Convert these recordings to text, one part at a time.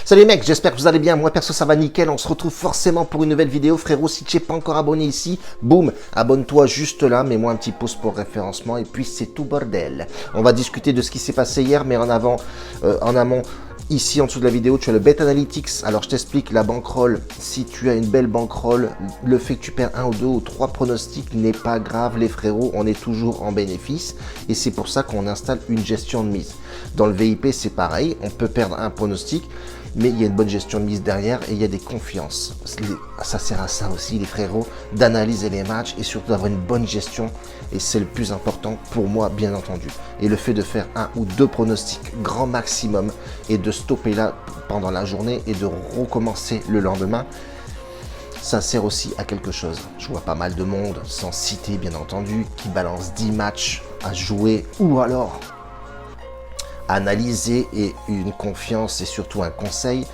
Salut les mecs, j'espère que vous allez bien, moi perso ça va nickel, on se retrouve forcément pour une nouvelle vidéo. Frérot, si tu n'es pas encore abonné ici, boum, abonne-toi juste là, mets-moi un petit pouce pour référencement et puis c'est tout bordel. On va discuter de ce qui s'est passé hier, mais en amont, ici en dessous de la vidéo, tu as le Bet Analytics. Alors je t'explique, la bankroll, si tu as une belle bankroll, le fait que tu perds 1 ou 2 ou 3 pronostics n'est pas grave les frérots, on est toujours en bénéfice et c'est pour ça qu'on installe une gestion de mise. Dans le VIP c'est pareil, on peut perdre un pronostic, mais il y a une bonne gestion de mise derrière et il y a des confiances. Ça sert à ça aussi les frérots, d'analyser les matchs et surtout d'avoir une bonne gestion et c'est le plus important pour moi bien entendu. Et le fait de faire 1 ou 2 pronostics grand maximum et de stopper là pendant la journée et de recommencer le lendemain, ça sert aussi à quelque chose. Je vois pas mal de monde, sans citer bien entendu, qui balance 10 matchs à jouer ou alors analyser et une confiance et surtout un conseil.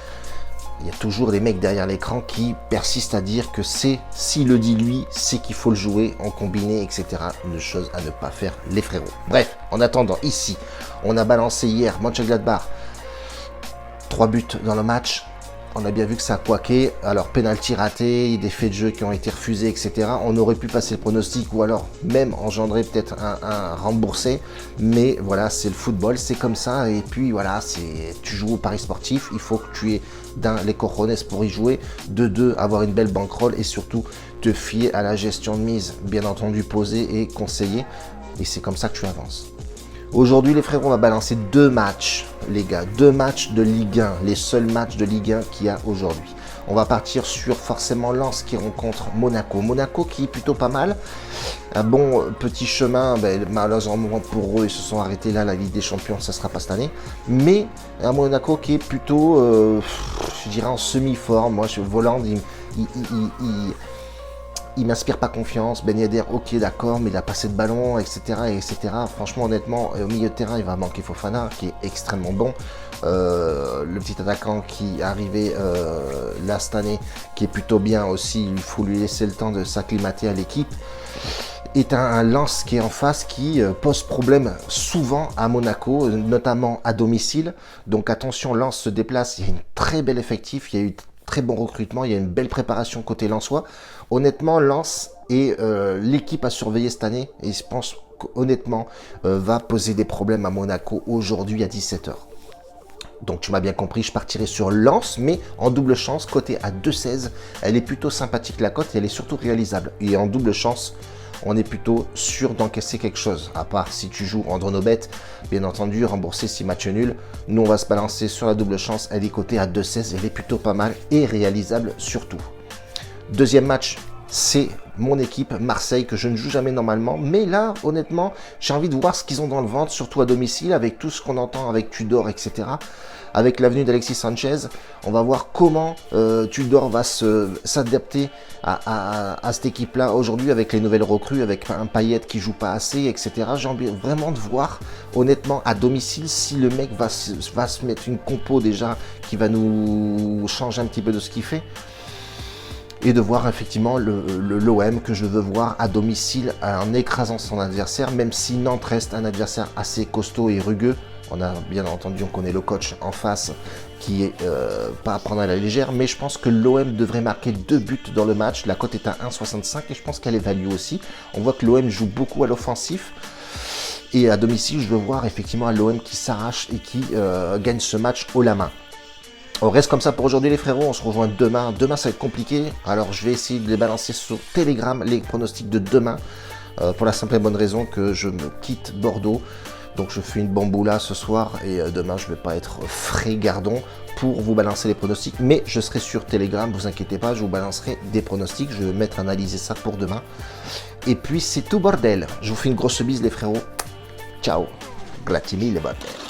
Il y a toujours des mecs derrière l'écran qui persistent à dire que c'est, s'il le dit lui, c'est qu'il faut le jouer en combiné, etc. Une chose à ne pas faire les frérots. Bref, en attendant, ici, on a balancé hier Mönchengladbach, 3 buts dans le match. On a bien vu que ça a couaqué, alors penalty raté, des faits de jeu qui ont été refusés, etc. On aurait pu passer le pronostic ou alors même engendrer peut-être un remboursé. Mais voilà, c'est le football, c'est comme ça. Et puis voilà, tu joues au pari sportif, il faut que tu aies les cojones pour y jouer. De 2, avoir une belle bankroll et surtout te fier à la gestion de mise. Bien entendu, posée et conseillée. Et c'est comme ça que tu avances. Aujourd'hui, les frérots, on va balancer 2 matchs, les gars. 2 matchs de Ligue 1, les seuls matchs de Ligue 1 qu'il y a aujourd'hui. On va partir sur forcément Lens qui rencontre Monaco. Monaco qui est plutôt pas mal. Un bon petit chemin, malheureusement pour eux, ils se sont arrêtés là. La Ligue des Champions, ça ne sera pas cette année. Mais un Monaco qui est plutôt, je dirais, en semi-forme. Moi, Voland, il m'inspire pas confiance. Ben Yedder, ok d'accord, mais il a passé de ballon, etc., etc. Franchement, honnêtement, au milieu de terrain, il va manquer Fofana, qui est extrêmement bon. Le petit attaquant qui est arrivé là cette année, qui est plutôt bien aussi, il faut lui laisser le temps de s'acclimater à l'équipe. Est un Lens qui est en face, qui pose problème souvent à Monaco, notamment à domicile. Donc attention, Lens se déplace, il y a une très belle effectif, il y a eu très bon recrutement, il y a une belle préparation côté lensois. Honnêtement, Lens est l'équipe à surveiller cette année et je pense qu'honnêtement va poser des problèmes à Monaco aujourd'hui à 17 h. Donc tu m'as bien compris, je partirai sur Lens, mais en double chance, côté à 2,16. Elle est plutôt sympathique la cote et elle est surtout réalisable. Et en double chance, on est plutôt sûr d'encaisser quelque chose. À part si tu joues en dronobet, bien entendu, rembourser 6 matchs nuls. Nous, on va se balancer sur la double chance. Elle est cotée à 2,16. Elle est plutôt pas mal et réalisable surtout. Deuxième match, c'est mon équipe Marseille que je ne joue jamais normalement. Mais là, honnêtement, j'ai envie de voir ce qu'ils ont dans le ventre, surtout à domicile, avec tout ce qu'on entend avec Tudor, etc. Avec l'avenue d'Alexis Sanchez, on va voir comment Tudor va s'adapter à cette équipe-là aujourd'hui avec les nouvelles recrues, avec un Payet qui joue pas assez, etc. J'ai envie vraiment de voir, honnêtement, à domicile, si le mec va se mettre une compo déjà qui va nous changer un petit peu de ce qu'il fait. Et de voir effectivement l'OM que je veux voir à domicile en écrasant son adversaire, même si Nantes reste un adversaire assez costaud et rugueux. On a bien entendu, on connaît le coach en face qui est pas à prendre à la légère, mais je pense que l'OM devrait marquer 2 buts dans le match. La cote est à 1,65 et je pense qu'elle est value aussi. On voit que l'OM joue beaucoup à l'offensif. Et à domicile, je veux voir effectivement l'OM qui s'arrache et qui gagne ce match haut la main. On reste comme ça pour aujourd'hui les frérots, on se rejoint demain. Demain ça va être compliqué, alors je vais essayer de les balancer sur Telegram, les pronostics de demain. Pour la simple et bonne raison que je me quitte Bordeaux. Donc je fais une bamboula ce soir et demain je ne vais pas être frais gardon pour vous balancer les pronostics. Mais je serai sur Telegram, vous inquiétez pas, je vous balancerai des pronostics. Je vais mettre à analyser ça pour demain. Et puis c'est tout bordel. Je vous fais une grosse bise les frérots. Ciao. Grazie mille bordel.